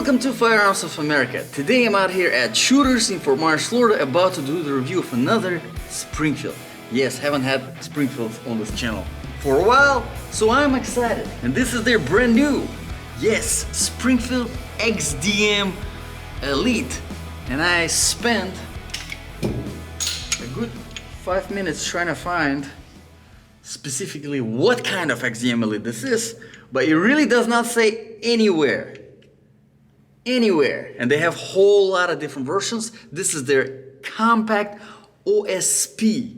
Welcome to Firearms of America. Today I'm out here at Shooters in Fort Myers, Florida, about to do the review of another Springfield. Yes, haven't had Springfields on this channel for a while, so I'm excited. And this is their brand new, yes, Springfield XDM Elite. And I spent a good 5 minutes trying to find specifically what kind of XDM Elite this is, but it really does not say anywhere. And they have a whole lot of different versions. This is their compact OSP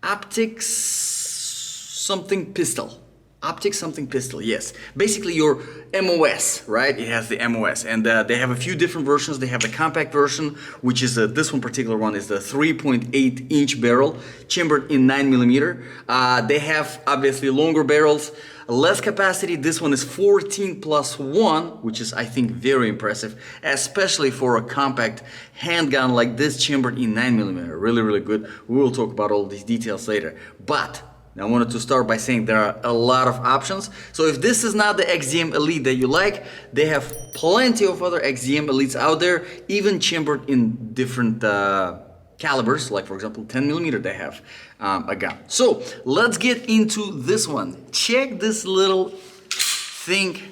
optics something pistol. Optics something pistol, yes. Basically your MOS, right? It has the MOS, and they have a few different versions. They have the compact version, which is this one particular one is the 3.8-inch barrel, chambered in 9mm. They have obviously longer barrels, less capacity. This one is 14+1, which is I think very impressive, especially for a compact handgun like this, chambered in 9mm. Really good. We will talk about all these details later, but I wanted to start by saying there are a lot of options. So if this is not the XDM Elite that you like, they have plenty of other XDM Elites out there, even chambered in different calibers, like for example 10mm they have a gun. So let's get into this one. Check this little thing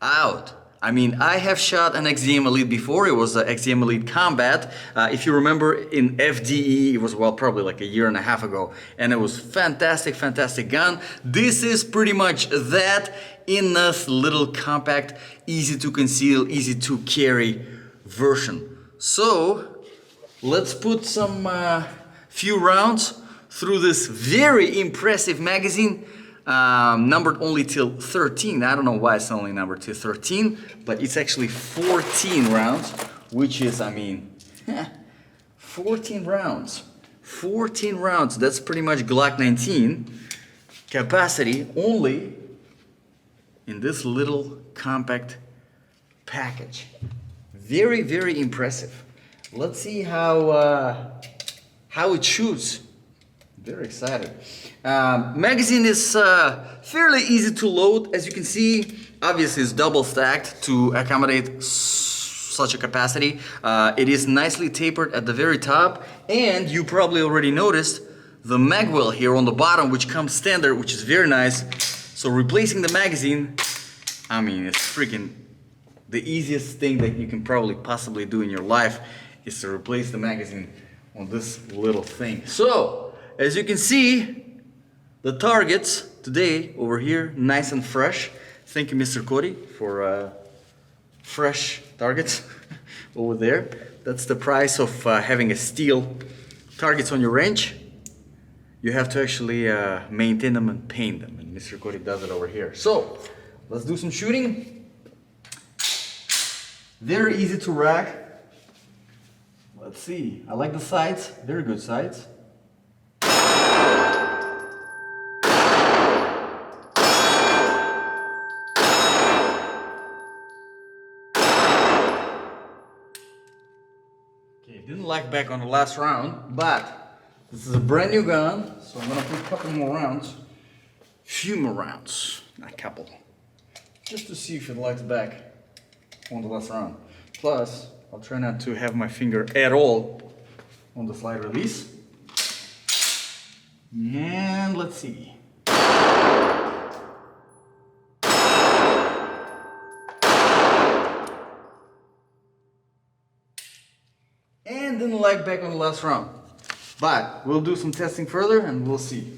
out. I mean, I have shot an XDM Elite before. It was the XDM Elite Combat. If you remember, in FDE, it was, well, probably like a year and a half ago. And it was fantastic gun. This is pretty much that in this little compact, easy to conceal, easy to carry version. So, let's put some few rounds through this very impressive magazine. Numbered only till 13. I don't know why it's only numbered till 13, but it's actually 14 rounds, which is, I mean, 14 rounds. 14 rounds, that's pretty much Glock 19 capacity only in this little compact package. Very impressive. Let's see how it shoots. Very excited. Magazine is fairly easy to load. As you can see, obviously it's double stacked to accommodate such a capacity. It is nicely tapered at the very top, and you probably already noticed the magwell here on the bottom, which comes standard, which is very nice. So replacing the magazine, I mean, it's freaking the easiest thing that you can probably possibly do in your life is to replace the magazine on this little thing. So as you can see, the targets today over here, nice and fresh. Thank you, Mr. Cody, for fresh targets over there. That's the price of having a steel targets on your range. You have to actually maintain them and paint them, and Mr. Cody does it over here. So let's do some shooting. Very easy to rack. Let's see. I like the sights. Very good sights. Didn't lag back on the last round, but this is a brand new gun, so I'm gonna put a couple more rounds, few more rounds, not a couple, just to see if it lags back on the last round. Plus, I'll try not to have my finger at all on the slide release. And let's see. And didn't lag back on the last round, but we'll do some testing further and we'll see.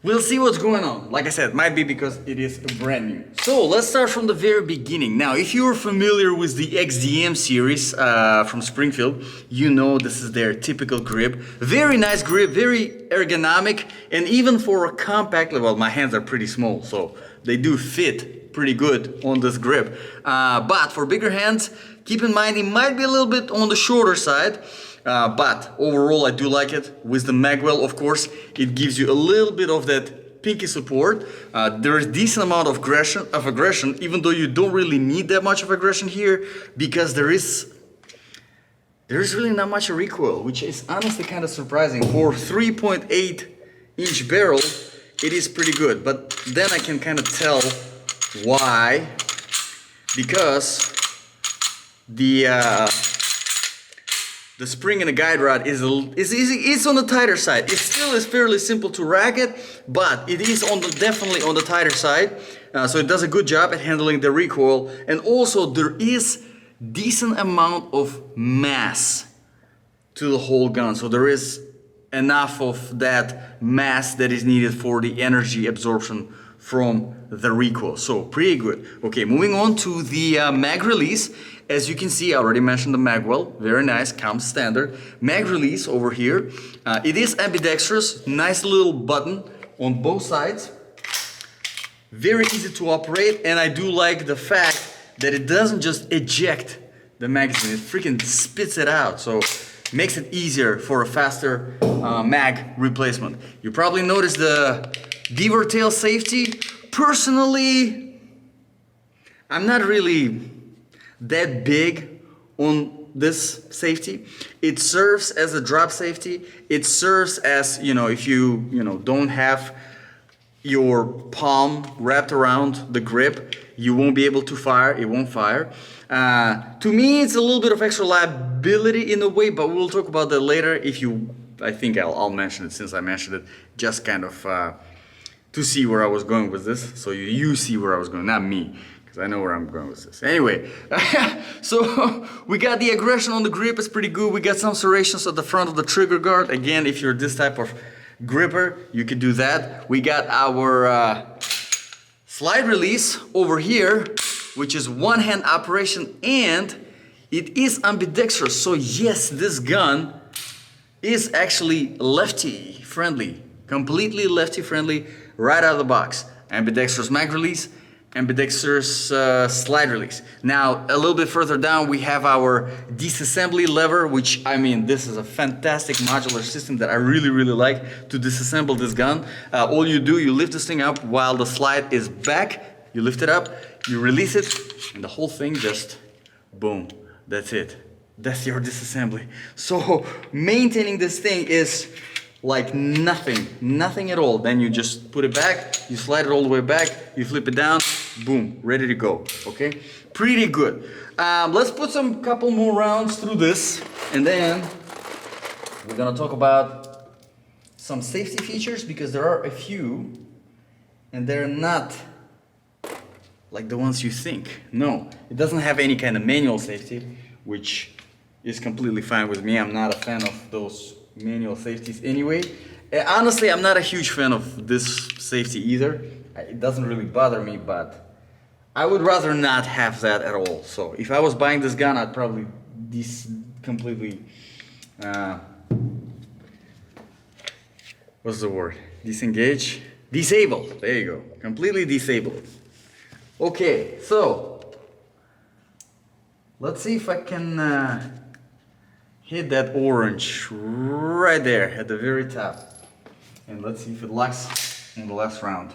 We'll see what's going on. Like I said, might be because it is brand new. So let's start from the very beginning. Now, if you're familiar with the XDM series from Springfield, you know this is their typical grip. Very nice grip, very ergonomic, and even for a compact, well, my hands are pretty small, so they do fit pretty good on this grip. But for bigger hands, keep in mind it might be a little bit on the shorter side. But overall I do like it. With the magwell, of course, it gives you a little bit of that pinky support. There is decent amount of aggression, even though you don't really need that much of aggression here, because there is really not much recoil, which is honestly kind of surprising. For 3.8-inch barrel, it is pretty good, but then I can kind of tell why because the spring in the guide rod is on the tighter side. It still is fairly simple to rack it, but it is definitely on the tighter side. So it does a good job at handling the recoil, and also there is decent amount of mass to the whole gun. So there is enough of that mass that is needed for the energy absorption from the recoil. So pretty good. Okay, moving on to the mag release. As you can see, I already mentioned the magwell. Very nice, comes standard. Mag release over here. It is ambidextrous, nice little button on both sides. Very easy to operate, and I do like the fact that it doesn't just eject the magazine, it freaking spits it out. So makes it easier for a faster mag replacement. You probably noticed the beaver tail safety. Personally, I'm not really that big on this safety. It serves as a drop safety. It serves as, if you don't have your palm wrapped around the grip, you won't be able to fire. It won't fire. To me, it's a little bit of extra liability in a way, but we'll talk about that later. I think I'll mention it since I mentioned it, just kind of to see where I was going with this. So you see where I was going, not me, because I know where I'm going with this. Anyway, so we got the aggression on the grip, it's pretty good. We got some serrations at the front of the trigger guard. Again, if you're this type of gripper, you can do that. We got our slide release over here, which is one-hand operation, and it is ambidextrous. So yes, this gun is actually lefty friendly, completely lefty friendly right out of the box. Ambidextrous mag release, ambidextrous slide release. Now a little bit further down we have our disassembly lever, which this is a fantastic modular system that I really like to disassemble this gun. All you do, you lift this thing up while the slide is back, you lift it up, you release it, and the whole thing just boom, that's it. That's your disassembly. So maintaining this thing is like nothing at all. Then you just put it back, you slide it all the way back, you flip it down, boom, ready to go. Okay, pretty good. Let's put some couple more rounds through this, and then we're gonna talk about some safety features, because there are a few and they're not like the ones you think. No, it doesn't have any kind of manual safety, which is completely fine with me. I'm not a fan of those manual safeties anyway. Honestly, I'm not a huge fan of this safety either. It doesn't really bother me, but I would rather not have that at all. So if I was buying this gun, I'd probably completely what's the word? Disengage? Disable. There you go. Completely disable. Okay, so let's see if I can hit that orange right there at the very top, and let's see if it locks in the last round.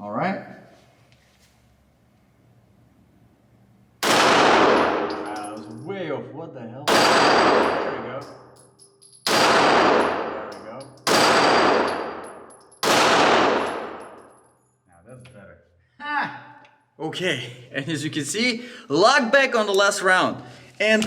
All right. That was way off. What the hell? There we go. There we go. Now that's better. Okay, and as you can see, lock back on the last round. And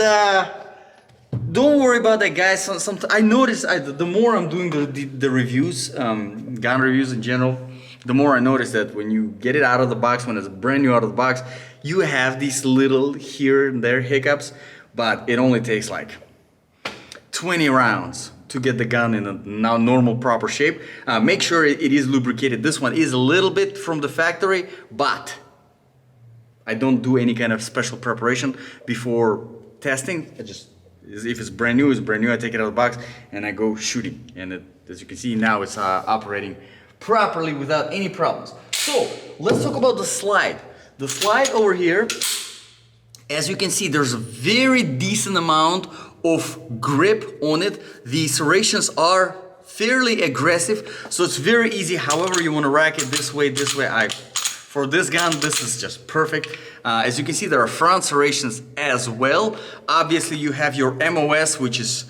don't worry about that, guys. I noticed the more I'm doing the reviews, gun reviews in general, the more I notice that when you get it out of the box, when it's brand new out of the box, you have these little here and there hiccups, but it only takes like 20 rounds to get the gun in a now normal proper shape. Make sure it is lubricated. This one is a little bit from the factory, but I don't do any kind of special preparation before testing. If it's brand new, it's brand new. I take it out of the box and I go shooting. And as you can see now, it's operating properly without any problems. So let's talk about the slide. The slide over here, as you can see, there's a very decent amount of grip on it. The serrations are fairly aggressive, so it's very easy. However you want to rack it, this way. For this gun, this is just perfect. As you can see, there are front serrations as well. Obviously, you have your MOS, which is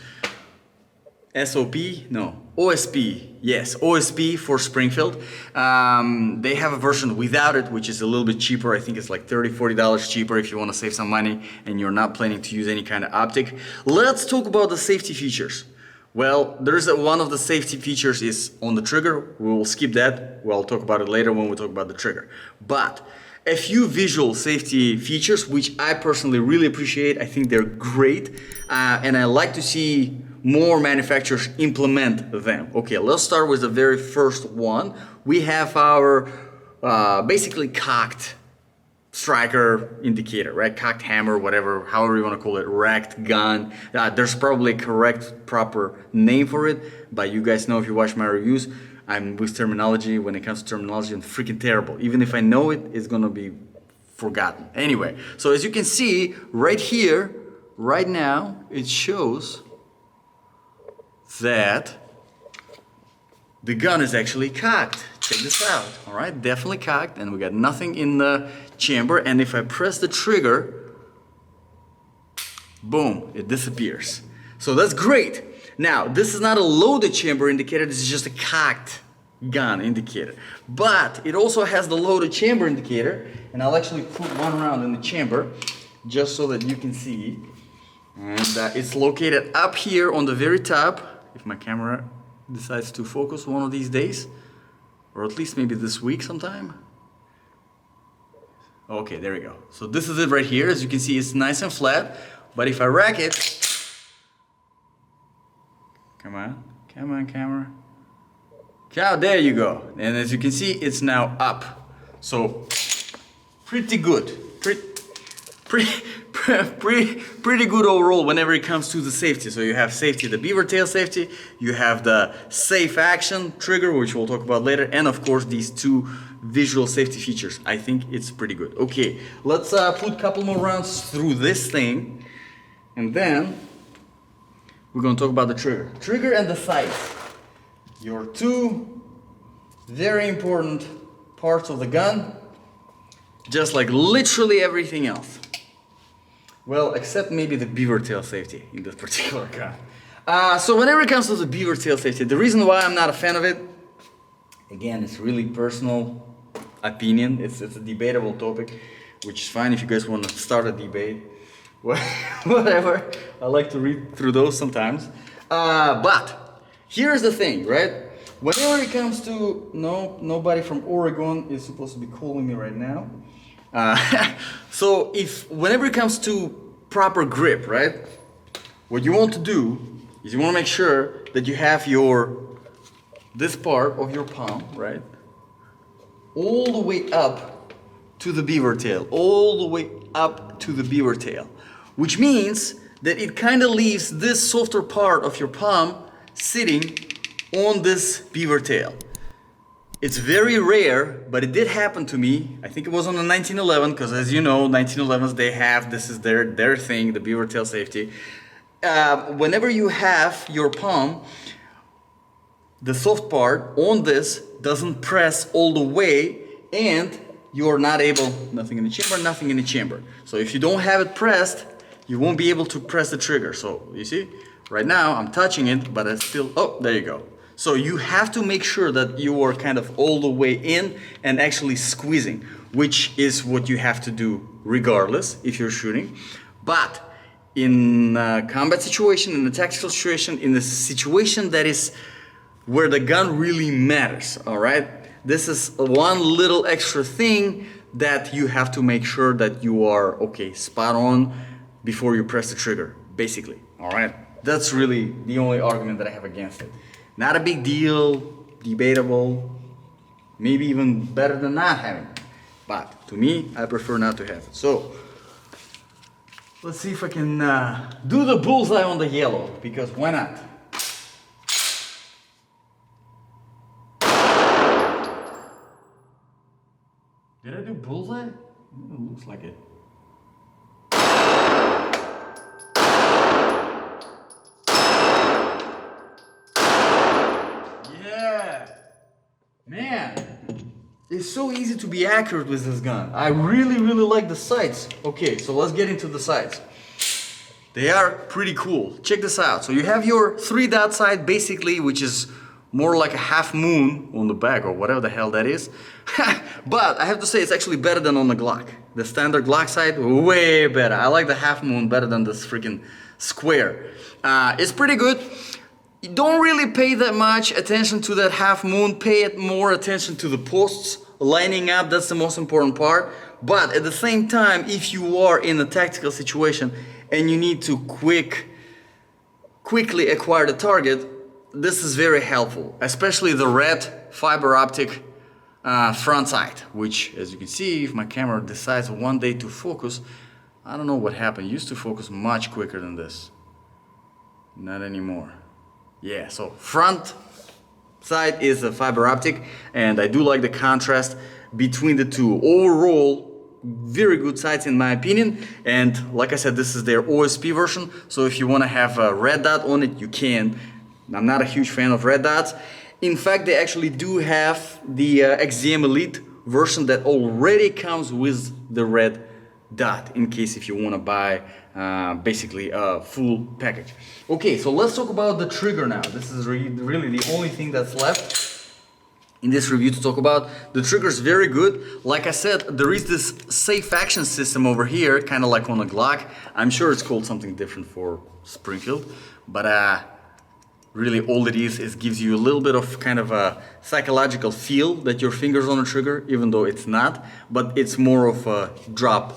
SOP? No. OSP. Yes, OSP for Springfield. They have a version without it, which is a little bit cheaper. I think it's like $30–40 cheaper if you want to save some money and you're not planning to use any kind of optic. Let's talk about the safety features. Well, there's one of the safety features is on the trigger. We will skip that. We'll talk about it later when we talk about the trigger. But a few visual safety features, which I personally really appreciate. I think they're great. And I like to see more manufacturers implement them. Okay, let's start with the very first one. We have our basically cocked striker indicator, right? Cocked hammer, whatever, however you want to call it, racked gun. There's probably a correct, proper name for it, but you guys know if you watch my reviews, I'm with terminology. When it comes to terminology, I'm freaking terrible. Even if I know it, it's gonna be forgotten. Anyway, so as you can see, right here, right now, it shows that the gun is actually cocked. Check this out, all right? Definitely cocked, and we got nothing in the chamber. And if I press the trigger, boom, it disappears. So that's great. Now, this is not a loaded chamber indicator, this is just a cocked gun indicator. But it also has the loaded chamber indicator, and I'll actually put one round in the chamber just so that you can see. And it's located up here on the very top. If my camera decides to focus one of these days, or at least maybe this week sometime. Okay, there we go. So this is it right here. As you can see, it's nice and flat, but if I rack it, come on, camera. There you go. And as you can see, it's now up. So pretty good. Pretty good overall whenever it comes to the safety. So you have safety, the beaver tail safety, you have the safe action trigger, which we'll talk about later, and of course these two visual safety features. I think it's pretty good. Okay, let's put a couple more rounds through this thing, and then we're gonna talk about the trigger. Trigger and the sights. Your two very important parts of the gun, just like literally everything else. Well, except maybe the beaver tail safety in this particular gun. So whenever it comes to the beaver tail safety, the reason why I'm not a fan of it, again, it's really personal opinion. It's a debatable topic, which is fine if you guys want to start a debate. Whatever. I like to read through those sometimes. But here's the thing, right? Whenever it comes to, nobody from Oregon is supposed to be calling me right now. So whenever it comes to proper grip, right? What you want to do is you want to make sure that you have this part of your palm, right? All the way up to the beaver tail, all the way up to the beaver tail, which means that it kind of leaves this softer part of your palm sitting on this beaver tail. It's very rare, but it did happen to me. I think it was on the 1911, because as you know, 1911s, this is their thing, the beaver tail safety. Whenever you have your palm, the soft part on this doesn't press all the way, and you're not able, nothing in the chamber. So if you don't have it pressed, you won't be able to press the trigger. So you see, right now I'm touching it, but it's still, oh, there you go. So you have to make sure that you are kind of all the way in and actually squeezing, which is what you have to do regardless if you're shooting. But in a combat situation, in a tactical situation, in a situation that is where the gun really matters, all right? This is one little extra thing that you have to make sure that you are, okay, spot on before you press the trigger, basically, all right? That's really the only argument that I have against it. Not a big deal, debatable, maybe even better than not having it. But to me, I prefer not to have it. So, let's see if I can do the bullseye on the yellow, because why not? Did I do bullseye? It looks like it. Man, it's so easy to be accurate with this gun. I really like the sights. Okay, so let's get into the sights. They are pretty cool. Check this out. So you have your 3-dot sight basically, which is more like a half moon on the back or whatever the hell that is. But I have to say it's actually better than on the Glock. The standard Glock sight, way better. I like the half moon better than this freaking square. It's pretty good. You don't really pay that much attention to that half moon. Pay more attention to the posts lining up. That's the most important part. But at the same time, if you are in a tactical situation and you need to quickly acquire the target, this is very helpful, especially the red fiber optic front sight, which, as you can see, if my camera decides one day to focus, I don't know what happened. It used to focus much quicker than this. Not anymore. Yeah, so front sight is a fiber optic, and I do like the contrast between the two. Overall, very good sights in my opinion, and like I said, this is their OSP version, so if you want to have a red dot on it, you can. I'm not a huge fan of red dots. In fact, they actually do have the XDM Elite version that already comes with the red dot, in case if you want to buy basically a full package. Okay, so let's talk about the trigger now. This is really the only thing that's left in this review to talk about. The trigger is very good. Like I said, there is this safe action system over here, kind of like on a Glock. I'm sure it's called something different for Springfield, but really all it is gives you a little bit of kind of a psychological feel that your finger's on the trigger, even though it's not, but it's more of a drop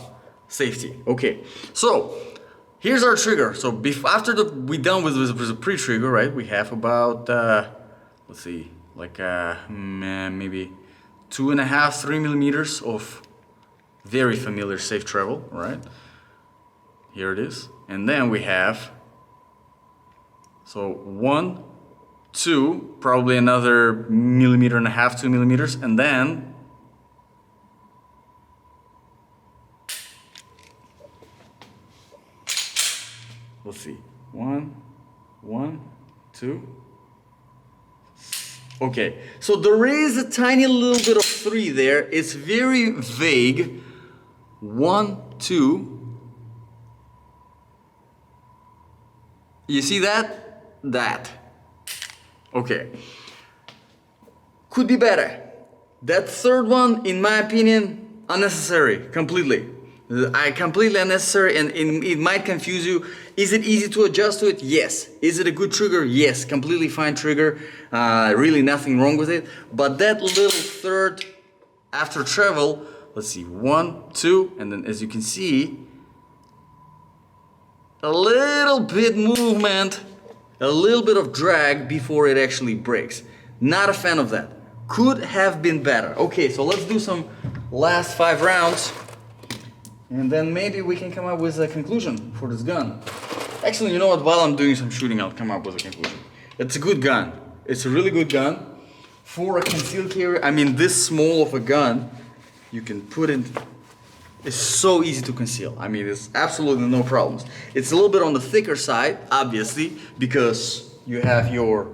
safety. Okay, so here's our trigger. So after we're done with the pre-trigger, right, we have about, let's see, like maybe 2.5, 3 millimeters of very familiar safe travel, right? Here it is. And then we have, so 1, 2, probably another 1.5 millimeters, 2 millimeters, and then let's see, 1, 2. Okay, so there is a tiny little bit of 3 there. It's very vague. 1, 2. You see that? That. Okay. Could be better. That third one, in my opinion, unnecessary. Completely. Completely unnecessary, and it might confuse you. Is it easy to adjust to it? Yes. Is it a good trigger? Yes. Completely fine trigger. Really nothing wrong with it. But that little third after travel, let's see, 1, 2, and then as you can see, a little bit movement, a little bit of drag before it actually breaks. Not a fan of that. Could have been better. Okay, so let's do some last 5 rounds, and then maybe we can come up with a conclusion for this gun. Actually, you know what? While I'm doing some shooting, I'll come up with a conclusion. It's a good gun. It's a really good gun. For a concealed carry, I mean, this small of a gun, you can put it. It's so easy to conceal. I mean, there's absolutely no problems. It's a little bit on the thicker side, obviously, because you have your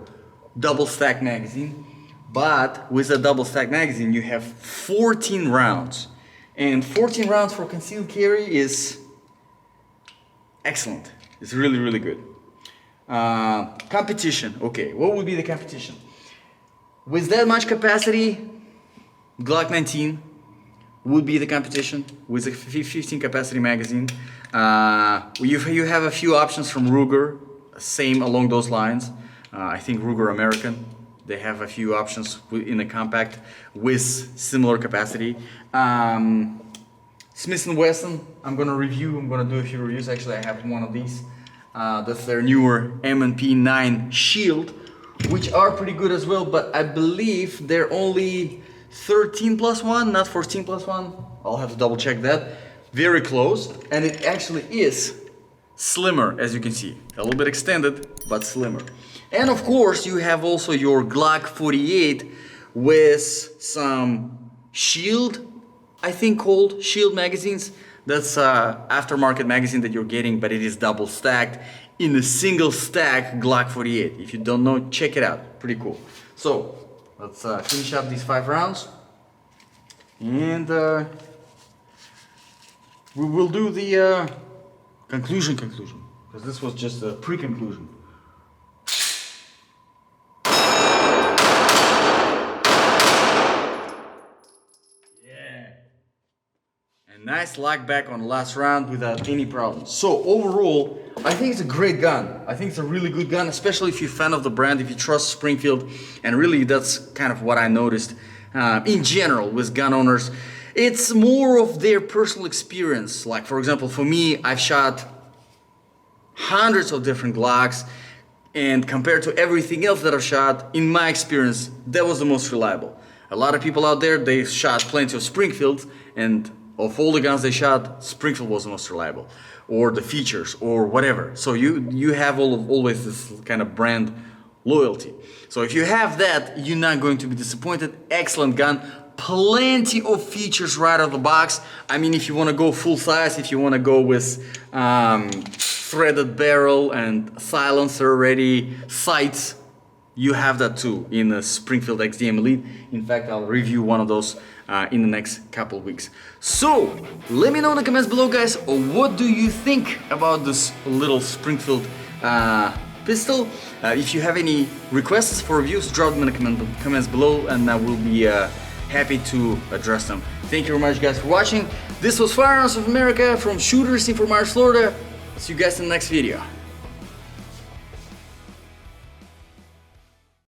double stack magazine. But with a double stack magazine, you have 14 rounds. And 14 rounds for concealed carry is excellent. It's really, really good. Competition. Okay, what would be the competition? With that much capacity, Glock 19 would be the competition with a 15 capacity magazine. You have a few options from Ruger, same along those lines. I think Ruger American, they have a few options in a compact with similar capacity. Smith & Wesson, I'm gonna do a few reviews. Actually, I have one of these. That's their newer M&P 9 Shield, which are pretty good as well, but I believe they're only 13+1, not 14+1. I'll have to double check that. Very close, and it actually is slimmer, as you can see. A little bit extended, but slimmer. And of course, you have also your Glock 48 with some Shield, I think called Shield magazines. That's aftermarket magazine that you're getting, but it is double stacked in a single stack Glock 48. If you don't know, check it out. Pretty cool. So let's finish up these 5 rounds, and we will do the conclusion. because this was just a pre-conclusion. Nice lock back on the last round without any problems. So overall, I think it's a great gun. I think it's a really good gun, especially if you're a fan of the brand, if you trust Springfield. And really, that's kind of what I noticed in general with gun owners. It's more of their personal experience. Like, for example, for me, I've shot hundreds of different Glocks, and compared to everything else that I've shot, in my experience, that was the most reliable. A lot of people out there, they shot plenty of Springfields, and of all the guns they shot, Springfield was the most reliable, or the features, or whatever. So you have always this kind of brand loyalty. So if you have that, you're not going to be disappointed. Excellent gun, plenty of features right out of the box. I mean, if you want to go full size, if you want to go with threaded barrel and silencer ready sights, you have that too in the Springfield XDM Elite. In fact, I'll review one of those in the next couple of weeks. So, let me know in the comments below, guys, what do you think about this little Springfield pistol? If you have any requests for reviews, drop them in the comments below, and I will be happy to address them. Thank you very much, guys, for watching. This was Firearms of America from Shooters in Fort Myers, Florida. See you guys in the next video.